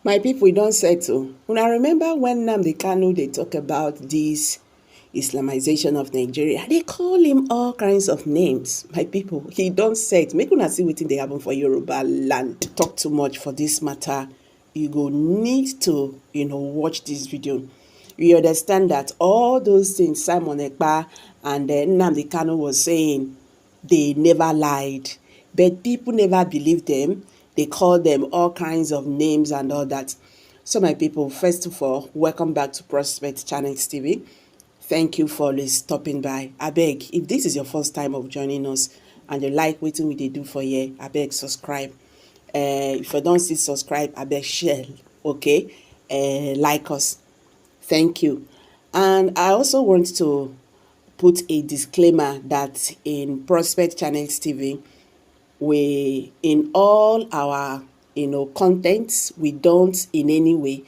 My people, we don't settle. When I remember when Nnamdi Kanu they talk about this Islamization of Nigeria, they call him all kinds of names. My people, he don't set. Make una see wetin dey happen for Yoruba land. Talk too much for this matter. You go need to, watch this video. You understand that all those things Simon Ekpa and Nnamdi Kanu was saying, they never lied, but people never believed them. They call them all kinds of names and all that. So my people, first of all, welcome back to Prospect Channels TV. Thank you for always stopping by. I beg, if this is your first time of joining us and you like wetin we dey do for here, I beg subscribe. If you don't see subscribe, I beg share, okay? Like us. Thank you. And I also want to put a disclaimer that in Prospect Channels TV, we in all our contents, we don't in any way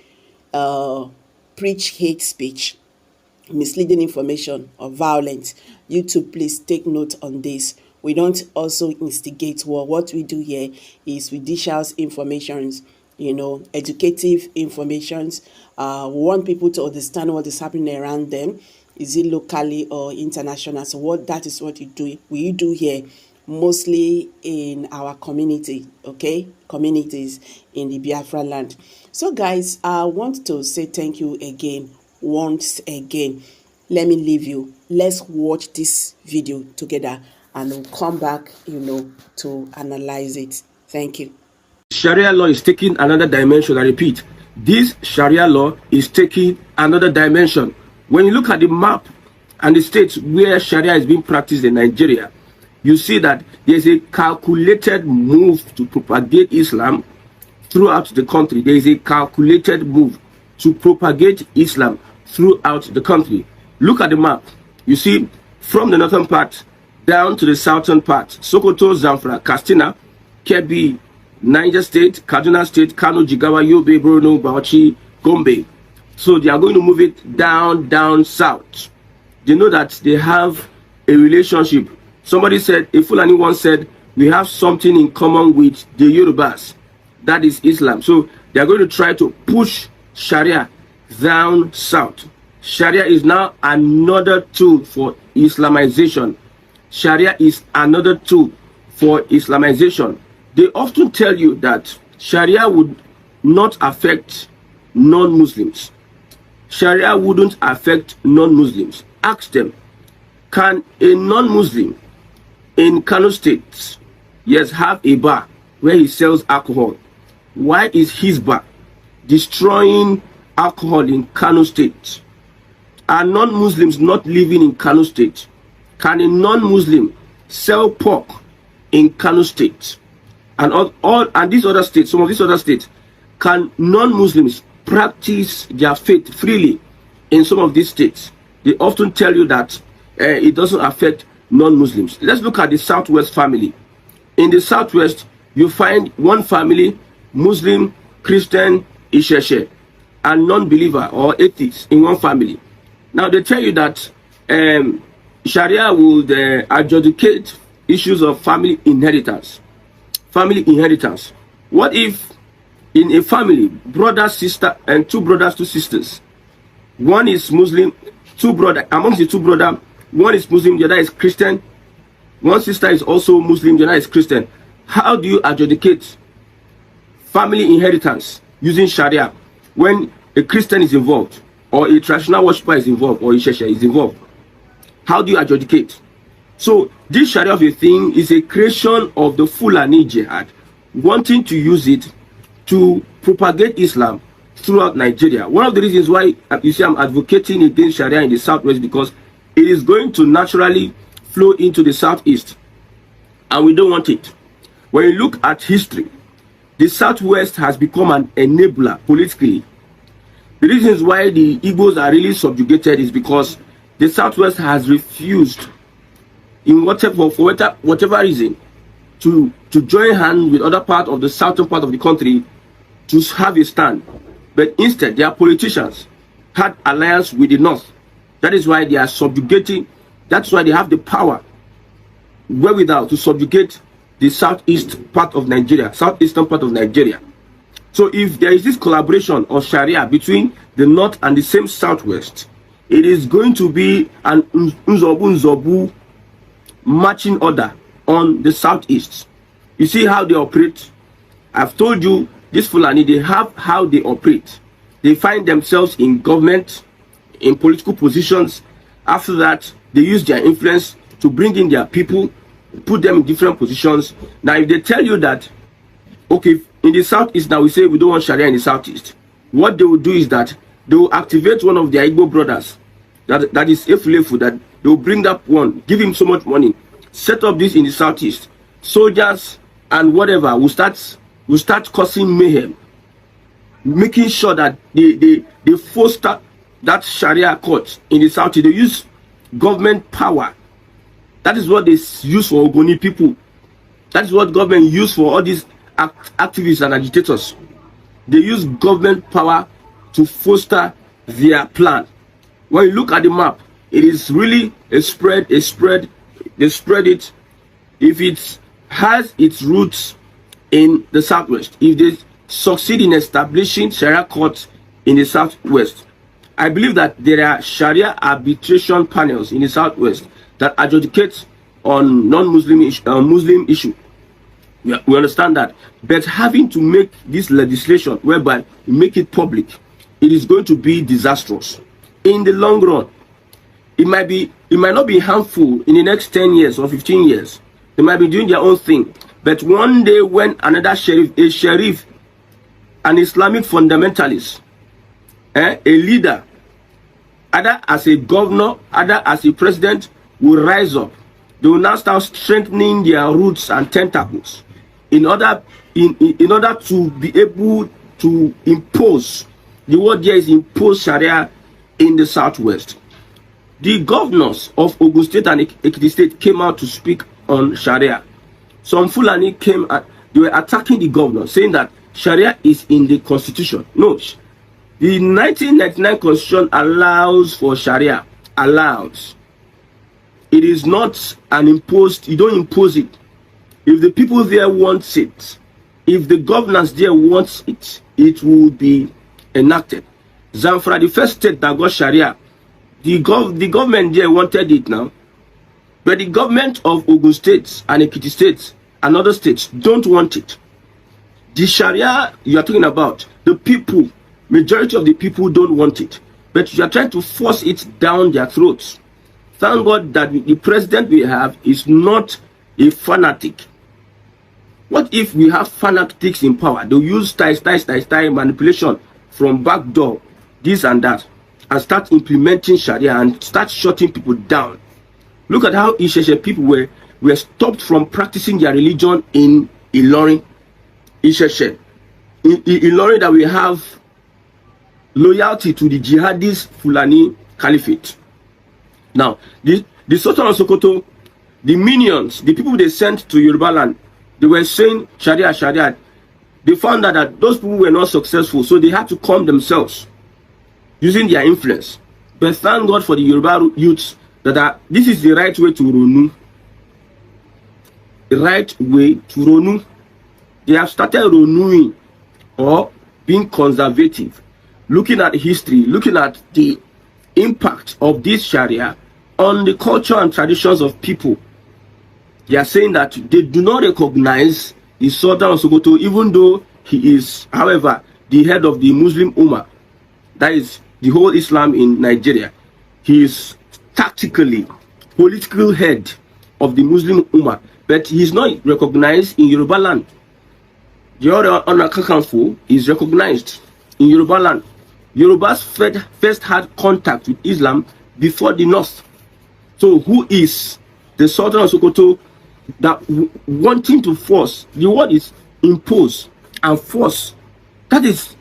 preach hate speech, misleading information, or violence. YouTube, please take note on this. We don't also instigate war. What we do here is we dish out informations, educative informations. We want people to understand what is happening around them. Is it locally or international? So that is what we do here, mostly in our community, okay? Communities in the Biafra land. So guys, I want to say thank you again, once again. Let me leave you. Let's watch this video together and we'll come back, to analyze it. Thank you. Sharia law is taking another dimension. I repeat, this Sharia law is taking another dimension. When you look at the map and the states where Sharia is being practiced in Nigeria, you see that there's a calculated move to propagate Islam throughout the country. There is a calculated move to propagate Islam throughout the country. Look at the map. You see, from the northern part down to the southern part, Sokoto, Zamfara, Katsina, Kebbi, Niger State, Kaduna State, Kano, Jigawa, Yobe, Borno, Bauchi, Gombe. So they are going to move it down south. They know that they have a relationship. Somebody said, a Fülãñïs once said, we have something in common with the Yorubas. That is Islam. So they are going to try to push Sharia down south. Sharia is now another tool for Islamization. Sharia is another tool for Islamization. They often tell you that Sharia would not affect non-Muslims. Sharia wouldn't affect non-Muslims. Ask them, can a non-Muslim in Kano State, yes, have a bar where he sells alcohol? Why is his bar destroying alcohol in Kano State? Are non-Muslims not living in Kano State? Can a non-Muslim sell pork in Kano State? And these other states, some of these other states, can non-Muslims practice their faith freely in some of these states? They often tell you that it doesn't affect non-Muslims. Let's look at the Southwest family. In the Southwest, you find one family, Muslim, Christian, Isheshe, and non-believer or atheist in one family. Now they tell you that Sharia would adjudicate issues of family inheritance. Family inheritance. What if in a family, brother, sister, and two brothers, two sisters, one is Muslim, amongst the two brothers, one is Muslim, the other is Christian, one sister is also Muslim, the other is Christian. How do you adjudicate family inheritance using Sharia when a Christian is involved, or a traditional worshiper is involved, or a Shesha is involved? How do you adjudicate? So this Sharia of a thing is a creation of the Fülãñïs jihad, wanting to use it to propagate Islam throughout Nigeria. One of the reasons why you see I'm advocating against Sharia in the Southwest, because it is going to naturally flow into the Southeast, and we don't want it. When you look at history, the Southwest has become an enabler politically. The reasons why the Igbos are really subjugated is because the Southwest has refused, in whatever reason, to join hands with other part of the southern part of the country to have a stand. But instead, their politicians had alliance with the North. That is why they are subjugating. That's why they have the power wherewithal to subjugate the southeastern part of Nigeria. So if there is this collaboration of Sharia between the North and the same Southwest, it is going to be an Nzobu marching order on the Southeast. You see how they operate? I've told you, this Fulani, they have how they operate. They find themselves in government, in political positions. After that, they use their influence to bring in their people, put them in different positions. Now, if they tell you that, okay, in the Southeast, now we say we don't want Sharia in the Southeast, what they will do is that they will activate one of their Igbo brothers, that is Efulefu, that they will bring that one, give him so much money, set up this in the Southeast. Soldiers and whatever will start causing mayhem, making sure that they foster that Sharia court in the Southeast. They use government power. That is what they use for Ogoni people. That is what government use for all these activists and agitators. They use government power to foster their plan. When you look at the map, it is really a spread. They spread it. If it has its roots in the Southwest, if they succeed in establishing Sharia courts in the Southwest, I believe that there are Sharia arbitration panels in the Southwest that adjudicate on non-Muslim Muslim issue. We understand that, but having to make this legislation whereby you make it public, it is going to be disastrous in the long run. It might not be harmful in the next 10 years or 15 years. They might be doing their own thing, but one day when another sheriff, an Islamic fundamentalist, a leader, either as a governor, either as a president, will rise up. They will now start strengthening their roots and tentacles in order to be able to impose, the word here is impose Sharia in the Southwest. The governors of Ogun State and Ekiti State came out to speak on Sharia. Some Fulani came at, they were attacking the governor, saying that Sharia is in the constitution. No, the 1999 constitution allows for Sharia, allows. It is not an imposed, you don't impose it. If the people there want it, if the governors there want it, it will be enacted. Zamfara, the first state that got Sharia, the government there wanted it now, but the government of Ogun State and Ekiti State and other states don't want it. The Sharia you are talking about, the people, majority of the people don't want it, but you are trying to force it down their throats. Thank God that the president we have is not a fanatic. What if we have fanatics in power? They'll use manipulation from back door, this and that, and start implementing Sharia and start shutting people down. Look at how Isheshe people were stopped from practicing their religion in Ilorin. Isheshe. In Ilorin, that we have loyalty to the jihadist Fulani Caliphate. Now, the Sultan of Sokoto, the minions, the people they sent to Yoruba land, they were saying Sharia, Sharia. They found out that those people were not successful, so they had to calm themselves using their influence. But thank God for the Yoruba youths that this is the right way to Ronu. The right way to Ronu. They have started Ronuing, or being conservative, looking at history, looking at the impact of this Sharia on the culture and traditions of people. They are saying that they do not recognize the Sultan of Sokoto, even though he is, however, the head of the Muslim Ummah, that is the whole Islam in Nigeria. He is tactically political head of the Muslim Ummah, but he is not recognized in Yoruba land. The other Onakakanfo is recognized in Yoruba land. Yorubas first had contact with Islam before the North. So who is the Sultan of Sokoto that wanting to force? The word is impose and force. That is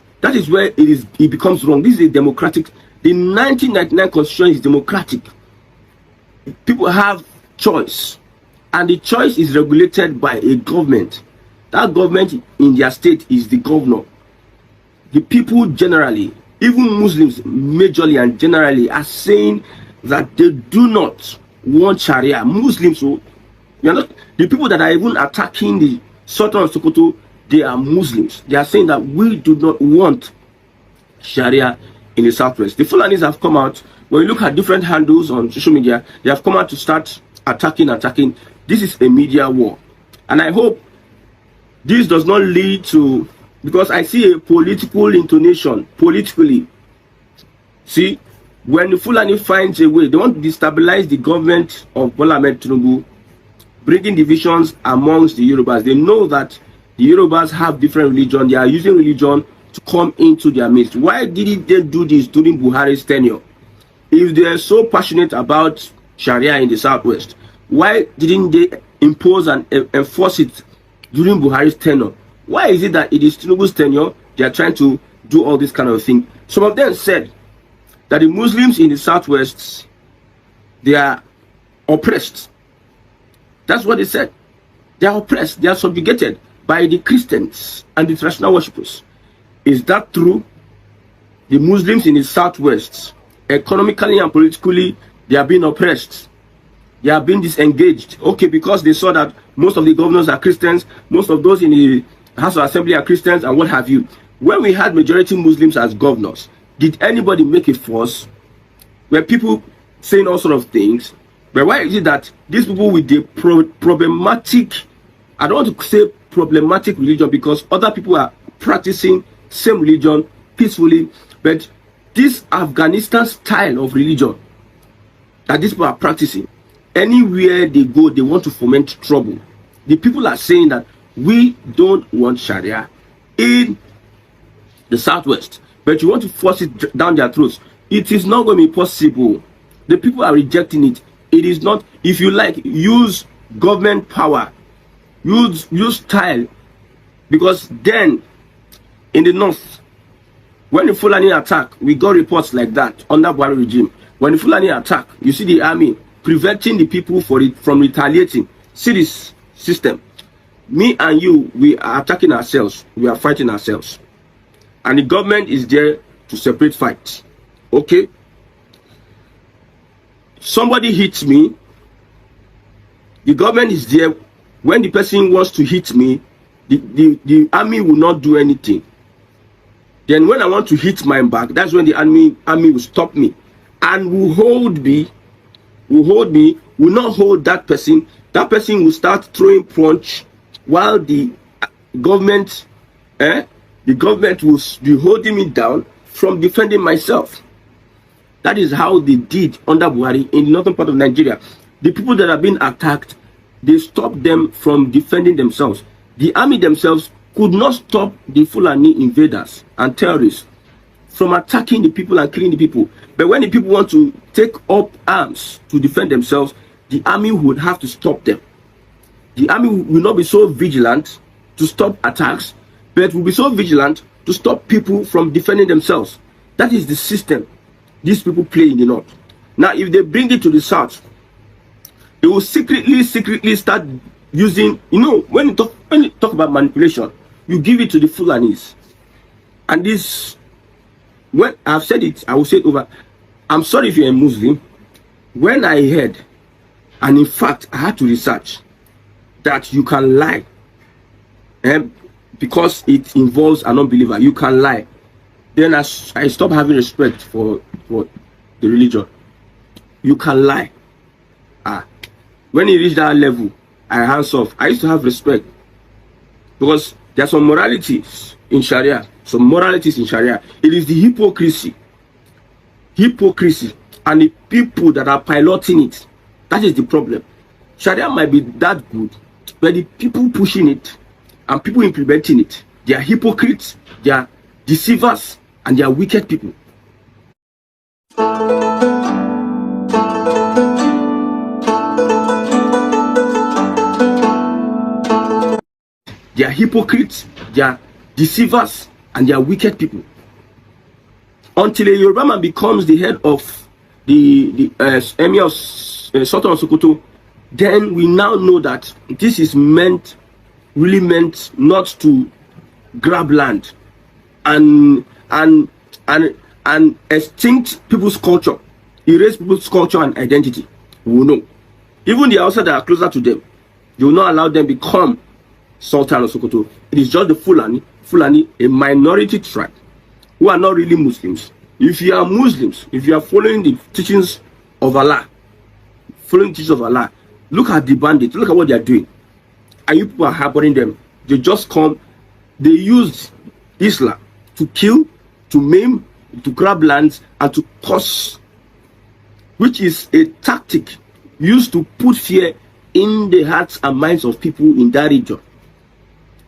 where it becomes wrong. This is a democratic. The 1999 constitution is democratic. People have choice, and the choice is regulated by a government. That government in their state is the governor. The people generally, even Muslims majorly and generally, are saying that they do not want Sharia. Muslims, so you are not, the people that are even attacking the Sultan of Sokoto, they are Muslims. They are saying that we do not want Sharia in the Southwest. The Fulanis have come out. When you look at different handles on social media, they have come out to start attacking. This is a media war. And I hope this does not lead to, because I see a political intonation, politically. See, when the Fulani finds a way, they want to destabilize the government of Bola Ahmed Tinubu, bringing divisions amongst the Yorubas. They know that the Yorubas have different religion. They are using religion to come into their midst. Why didn't they do this during Buhari's tenure? If they are so passionate about Sharia in the Southwest, why didn't they impose and enforce it during Buhari's tenure? Why is it that it is Tinubu's tenure they are trying to do all this kind of thing? Some of them said that the Muslims in the Southwest, they are oppressed. That's what they said. They are oppressed. They are subjugated by the Christians and the traditional worshippers. Is that true? The Muslims in the Southwest, economically and politically, they are being oppressed. They are being disengaged. Okay, because they saw that most of the governors are Christians, most of those in the House of Assembly are Christians, and what have you. When we had majority Muslims as governors, did anybody make a fuss? Were people saying all sort of things? But why is it that these people with the problematic, I don't want to say problematic religion, because other people are practicing same religion peacefully, but this Afghanistan style of religion that these people are practicing, anywhere they go, they want to foment trouble. The people are saying that we don't want Sharia in the Southwest, but you want to force it down their throats. It is not going to be possible. The people are rejecting it. It is not. If you like, use government power, use style, because then in the north, when the Fulani attack, we got reports like that under Buhari regime. When the Fulani attack, you see the army preventing the people from retaliating. See this system. Me and you, we are attacking ourselves. We are fighting ourselves. And the government is there to separate fights. Okay? Somebody hits me. The government is there. When the person wants to hit me, the army will not do anything. Then when I want to hit my back, that's when the army will stop me and will hold me, will not hold that person. That person will start throwing punch while the government will be holding me down from defending myself. That is how they did under Buhari in the northern part of Nigeria. The people that have been attacked, they stopped them from defending themselves. The army themselves could not stop the Fulani invaders and terrorists from attacking the people and killing the people. But when the people want to take up arms to defend themselves, the army would have to stop them. The army will not be so vigilant to stop attacks, but will be so vigilant to stop people from defending themselves. That is the system these people play in the north. Now, if they bring it to the south, they will secretly start using, when you talk about manipulation, you give it to the Fulanis. And this, when I've said it, I will say it over. I'm sorry if you're a Muslim. When I heard, and in fact, I had to research that you can lie, because it involves an unbeliever, you can lie. Then I stopped having respect for the religion. You can lie. When you reach that level, I hands off. I used to have respect, because there are some moralities in Sharia. It is the hypocrisy, and the people that are piloting it. That is the problem. Sharia might be that good, but the people pushing it and people implementing it, they are hypocrites, they are deceivers, and they are wicked people. They are hypocrites, they are deceivers, and they are wicked people. Until a Yoruba man becomes the head of the Emir of Sultan of Sokoto, then we now know that this is really meant not to grab land and extinct people's culture, erase people's culture and identity. We will know. Even the outside that are closer to them, they will not allow them become Sultan of Sokoto. It is just the Fülãņi, a minority tribe who are not really Muslims. If you are Muslims, if you are following the teachings of Allah, look at the bandits, look at what they are doing. And you people are harboring them. They just come, they used Islam to kill, to maim, to grab lands, and to curse, which is a tactic used to put fear in the hearts and minds of people in that region.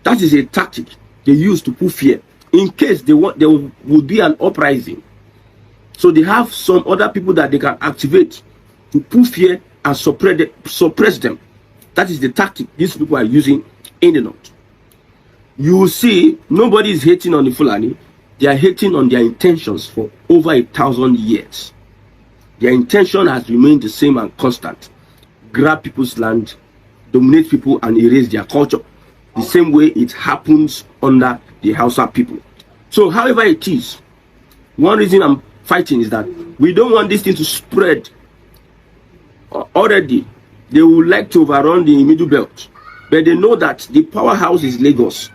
That is a tactic they use to put fear in case there would be an uprising. So they have some other people that they can activate to put fear and suppress them. That is the tactic these people are using in the north. You will see nobody is hating on the Fülãņi. They are hating on their intentions for over 1,000 years. Their intention has remained the same and constant. Grab people's land, dominate people, and erase their culture. The same way it happens under the Hausa people. So however it is, one reason I'm fighting is that we don't want this thing to spread. Already they would like to overrun the middle belt, but they know that the powerhouse is Lagos,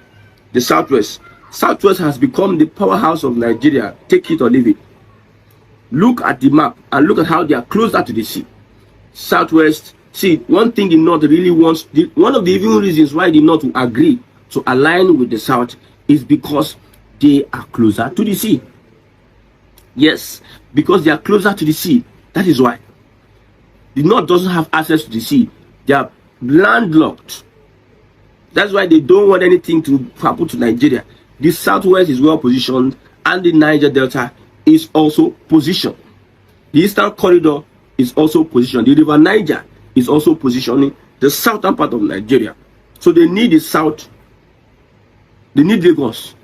the southwest. Southwest has become the powerhouse of Nigeria. Take it or leave it. Look at the map and look at how they are closer to the sea. Southwest. See, one thing the North really wants, one of the even reasons why the North will agree to align with the South is because they are closer to the sea. Yes, because they are closer to the sea. That is why. The North doesn't have access to the sea. They are landlocked. That's why they don't want anything to happen to Nigeria. The Southwest is well positioned, and the Niger Delta is also positioned. The Eastern Corridor is also positioned. The River Niger is also positioning the southern part of Nigeria. So they need the south. They need Lagos.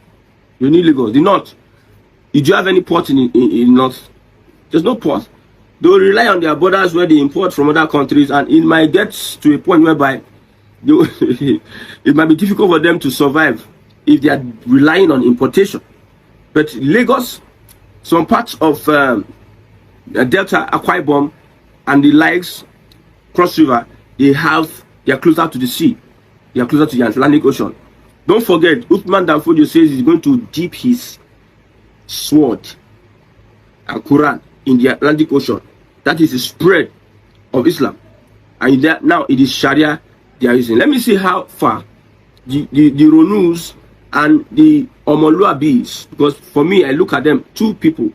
You need Lagos. The north. Did you have any port in north? There's no port. They will rely on their borders where they import from other countries, and it might get to a point whereby it might be difficult for them to survive if they are relying on importation. But Lagos, some parts of Delta, Akwa Ibom, and the likes, Cross River, they are closer to the sea. They are closer to the Atlantic Ocean. Don't forget, Uthman Danfodio says he's going to dip his sword and Quran in the Atlantic Ocean. That is the spread of Islam. And now it is Sharia they are using. Let me see how far the Ronus and the Omoluabis, because for me, I look at them, two people.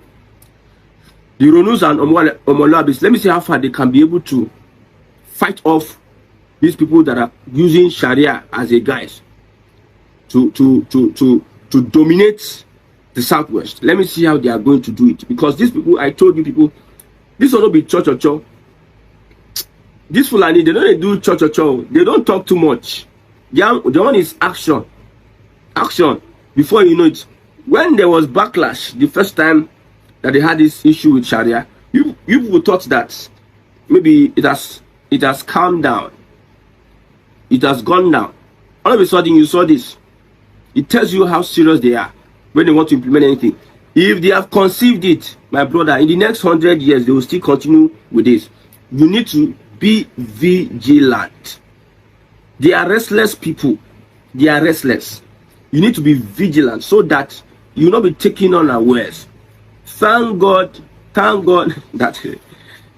The Ronus and Omoluabis, let me see how far they can be able to fight off these people that are using Sharia as a guise to dominate the Southwest. Let me see how they are going to do it. Because these people, I told you people, this will not be cho. This Fülãņi, they don't do cho. They don't talk too much. The one is action. Action. Before you know it, when there was backlash the first time that they had this issue with Sharia, you people thought that maybe it has calmed down. It has gone down. All of a sudden you saw this. It tells you how serious they are when they want to implement anything. If they have conceived it, my brother, in the next 100 years they will still continue with this. You need to be vigilant. They are restless people. They are restless. You need to be vigilant so that you will not be taken unawares. Thank God that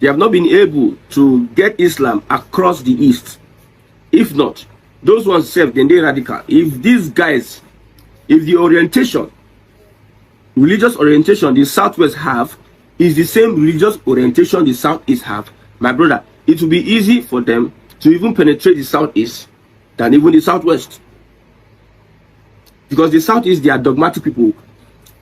they have not been able to get Islam across the East. If not, those ones serve, then they're radical. If these guys, if the orientation, religious orientation the Southwest have is the same religious orientation the Southeast have, my brother, it will be easy for them to even penetrate the Southeast than even the Southwest. Because the Southeast, they are dogmatic people.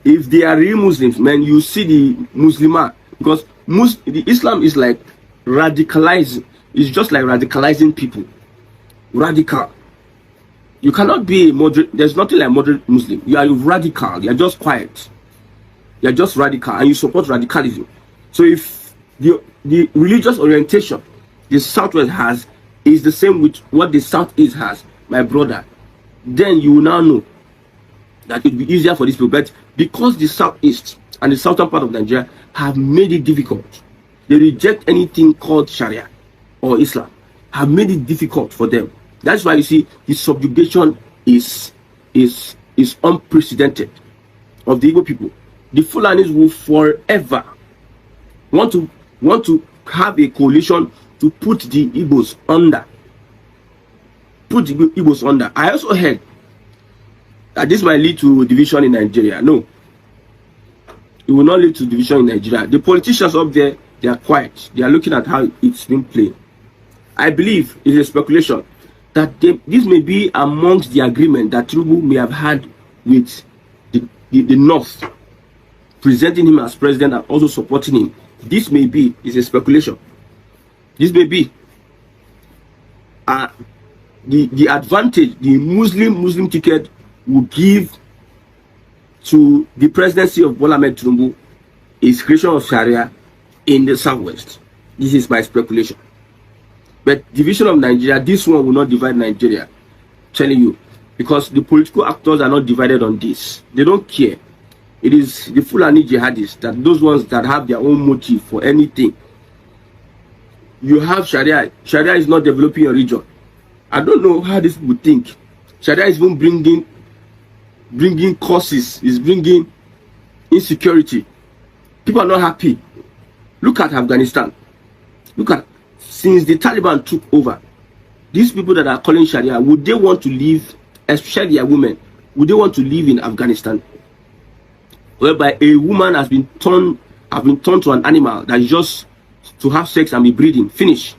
If they are real Muslims, man, you see the Muslimah. Because the Islam is like radicalizing. It's just like radicalizing people. Radical. You cannot be a moderate. There's nothing like moderate Muslim. You are radical. You are just quiet. You are just radical, and you support radicalism. So if the religious orientation the Southwest has is the same with what the Southeast has, my brother, then you will now know that it will be easier for these people. But because the Southeast and the southern part of Nigeria have made it difficult, they reject anything called Sharia or Islam, have made it difficult for them. That's why you see the subjugation is unprecedented of the Igbo people. The Fulanis will forever want to have a coalition to put the Igbos under. Put the Igbos under. I also heard that this might lead to division in Nigeria. No, it will not lead to division in Nigeria. The politicians up there, they are quiet. They are looking at how it's been played. I believe it's a speculation that this may be amongst the agreement that Tinubu may have had with the North, presenting him as president and also supporting him. This may be, is a speculation. This may be the advantage the Muslim ticket will give to the presidency of Bola Ahmed Tinubu is creation of Sharia in the Southwest. This is my speculation. But division of Nigeria, this one will not divide Nigeria. I'm telling you, because the political actors are not divided on this. They don't care. It is the Fülãñïs jihadists, that those ones that have their own motive for anything. You have Sharia. Sharia is not developing your region. I don't know how this would think. Sharia is even bringing causes, is bringing insecurity. People are not happy. Look at Afghanistan. Look at, since the Taliban took over, these people that are calling Sharia, would they want to live, especially a women, would they want to live in Afghanistan, whereby a woman has been turned to an animal that is just to have sex and be breeding, finish,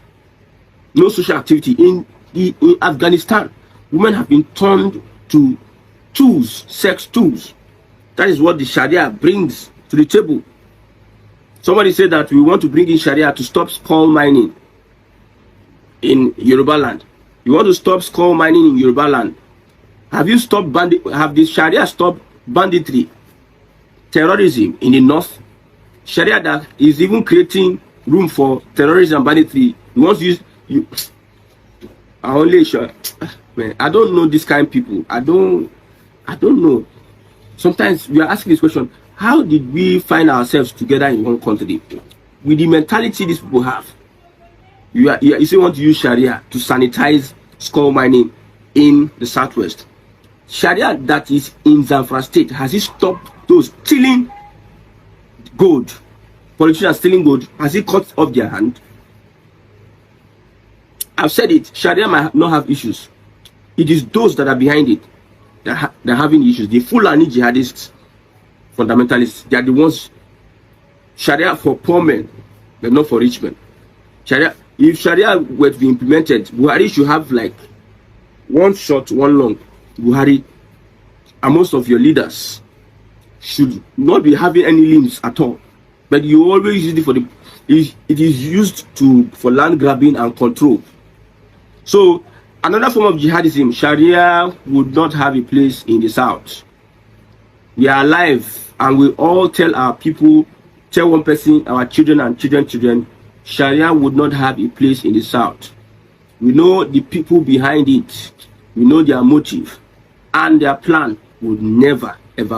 no social activity. In Afghanistan, women have been turned to tools, sex tools. That is what the Sharia brings to the table. Somebody said that we want to bring in Sharia to stop skull mining in Yoruba land. You want to stop skull mining in Yoruba land. Have you stopped have the Sharia stopped banditry, terrorism in the north? Sharia that is even creating room for terrorism and banditry. You want to use you. I only sure. Man, I don't know this kind of people. I don't know. Sometimes we are asking this question: how did we find ourselves together in one country with the mentality these people have? You still want to use Sharia to sanitize skull mining in the Southwest. Sharia that is in Biafrans state, has it stopped those stealing gold? Politicians stealing gold, has it cut off their hand? I've said it, Sharia might not have issues. It is those that are behind it that are having issues. The Fülãñïs jihadists, fundamentalists, they are the ones. Sharia for poor men, but not for rich men. Sharia, if Sharia were to be implemented, Buhari should have like one short, one long. Buhari and most of your leaders should not be having any limbs at all. But you always use it for it is used for land grabbing and control. So another form of jihadism, Sharia would not have a place in the South. We are alive and we all tell our people, tell one person, our children and children, Sharia would not have a place in the South. We know the people behind it. We know their motive, and their plan would never ever